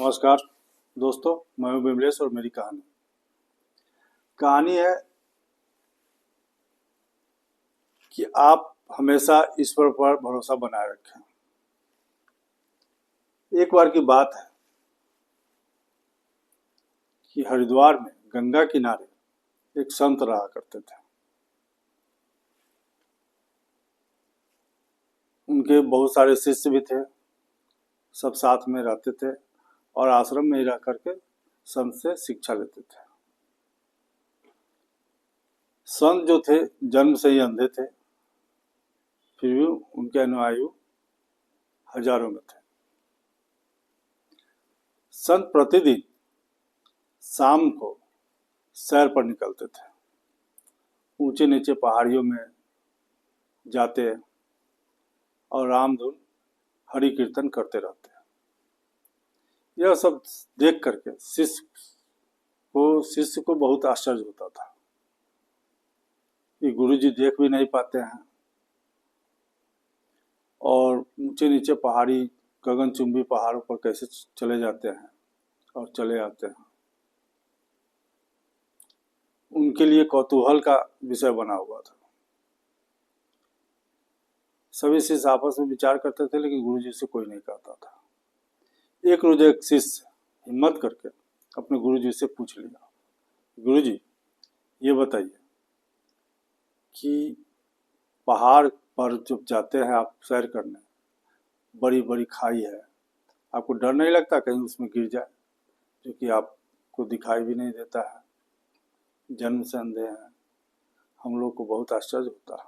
नमस्कार दोस्तों, मैं हूं विमलेश और मेरी कहानी है कि आप हमेशा ईश्वर पर भरोसा बनाए रखें। एक बार की बात है कि हरिद्वार में गंगा किनारे एक संत रहा करते थे। उनके बहुत सारे शिष्य भी थे, सब साथ में रहते थे और आश्रम में ही रह करके संत से शिक्षा लेते थे। संत जो थे जन्म से ही अंधे थे, फिर भी उनके अनुयायी हजारों में थे। संत प्रतिदिन शाम को सैर पर निकलते थे, ऊंचे नीचे पहाड़ियों में जाते और रामधुन हरि कीर्तन करते रहते। यह सब देख करके शिष्य को बहुत आश्चर्य होता था कि गुरुजी देख भी नहीं पाते हैं और ऊंचे नीचे पहाड़ी गगनचुंबी पहाड़ों पर कैसे चले जाते हैं और चले आते हैं। उनके लिए कौतूहल का विषय बना हुआ था। सभी शिष्य आपस में विचार करते थे, लेकिन गुरुजी से कोई नहीं कहता था। एक रोज एक शिष्य हिम्मत करके अपने गुरुजी से पूछ लिया, गुरुजी ये बताइए कि पहाड़ पर जब जाते हैं आप सैर करने, बड़ी बड़ी खाई है, आपको डर नहीं लगता कहीं उसमें गिर जाए, क्योंकि आपको दिखाई भी नहीं देता है, जन्म से अंधे हैं। हम लोग को बहुत आश्चर्य होता है।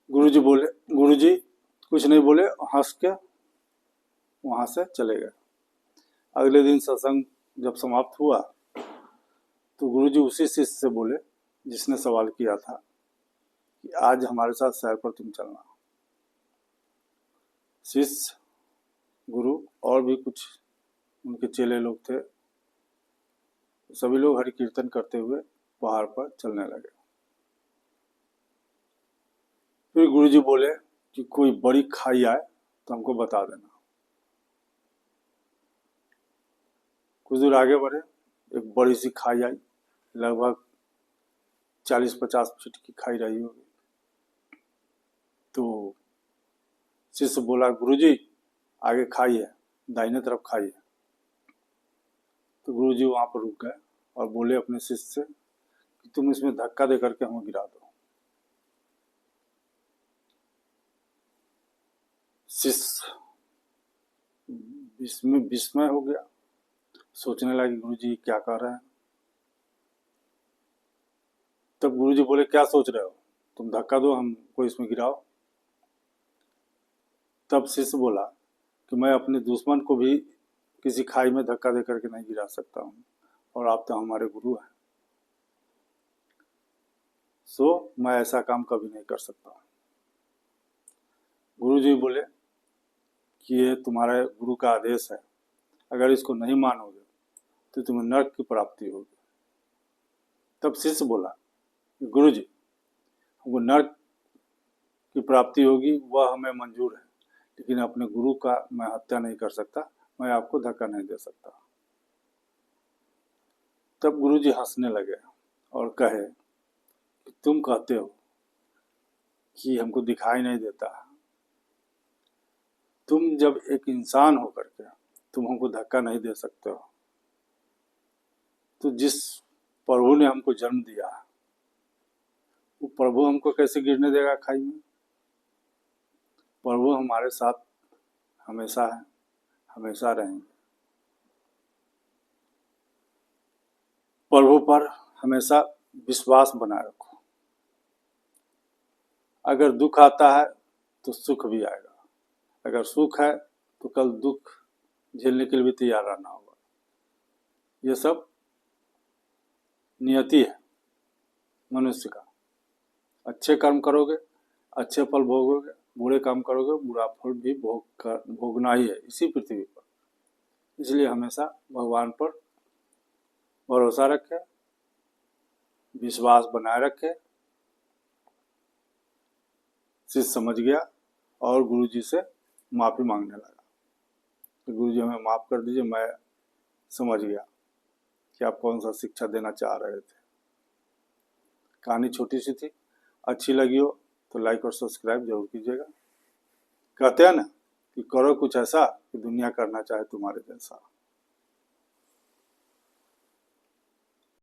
गुरुजी कुछ नहीं बोले, हंस के वहां से चले गए। अगले दिन सत्संग जब समाप्त हुआ तो गुरुजी उसी शिष्य से बोले जिसने सवाल किया था कि आज हमारे साथ सैर पर तुम चलना। शिष्य, गुरु और भी कुछ उनके चेले लोग थे, सभी लोग हरि कीर्तन करते हुए पहाड़ पर चलने लगे। फिर गुरुजी बोले कि कोई बड़ी खाई आए तो हमको बता देना। कुछ दूर आगे बढ़े, एक बड़ी सी खाई आई, लगभग 40-50 फीट की खाई रही होगी। तो शिष्य बोला, गुरुजी आगे खाई है, दाहिने तरफ खाई है। तो गुरुजी वहां पर रुक गए और बोले अपने शिष्य से कि तुम इसमें धक्का दे करके हमें गिरा दो। शिष्य विस्मय हो गया, सोचने लगे गुरुजी क्या कर रहे हैं। तब गुरुजी बोले, क्या सोच रहे हो, तुम धक्का दो, हमको इसमें गिराओ। तब शिष्य बोला कि मैं अपने दुश्मन को भी किसी खाई में धक्का दे करके नहीं गिरा सकता हूँ, और आप तो हमारे गुरु हैं, सो मैं ऐसा काम कभी नहीं कर सकता। गुरुजी बोले कि ये तुम्हारे गुरु का आदेश है, अगर इसको नहीं मानोगे तो तुम्हें नरक की प्राप्ति होगी। तब शिष्य बोला, गुरुजी हमको नरक की प्राप्ति होगी वह हमें मंजूर है, लेकिन अपने गुरु का मैं हत्या नहीं कर सकता, मैं आपको धक्का नहीं दे सकता। तब गुरुजी हंसने लगे और कहे कि तुम कहते हो कि हमको दिखाई नहीं देता, तुम जब एक इंसान होकर के तुम हमको धक्का नहीं दे सकते हो, तो जिस प्रभु ने हमको जन्म दिया वो प्रभु हमको कैसे गिरने देगा खाई में। प्रभु हमारे साथ हमेशा है, हमेशा रहेंगे। प्रभु पर हमेशा विश्वास बनाए रखो। अगर दुख आता है तो सुख भी आएगा, अगर सुख है तो कल दुख झेलने के लिए भी तैयार रहना होगा। ये सब नियति है मनुष्य का। अच्छे कर्म करोगे अच्छे फल भोगोगे, बुरे काम करोगे बुरा फल भी भोगना ही है इसी पृथ्वी पर। इसलिए हमेशा भगवान पर भरोसा रखें, विश्वास बनाए रखें। शिष्य समझ गया और गुरुजी से माफी मांगने लगा। कि गुरुजी हमें माफ़ कर दीजिए, मैं समझ गया कि आप कौन सा शिक्षा देना चाह रहे थे। कहानी छोटी सी थी, अच्छी लगी हो तो लाइक और सब्सक्राइब जरूर कीजिएगा। कहते हैं ना कि करो कुछ ऐसा कि दुनिया करना चाहे तुम्हारे जैसा।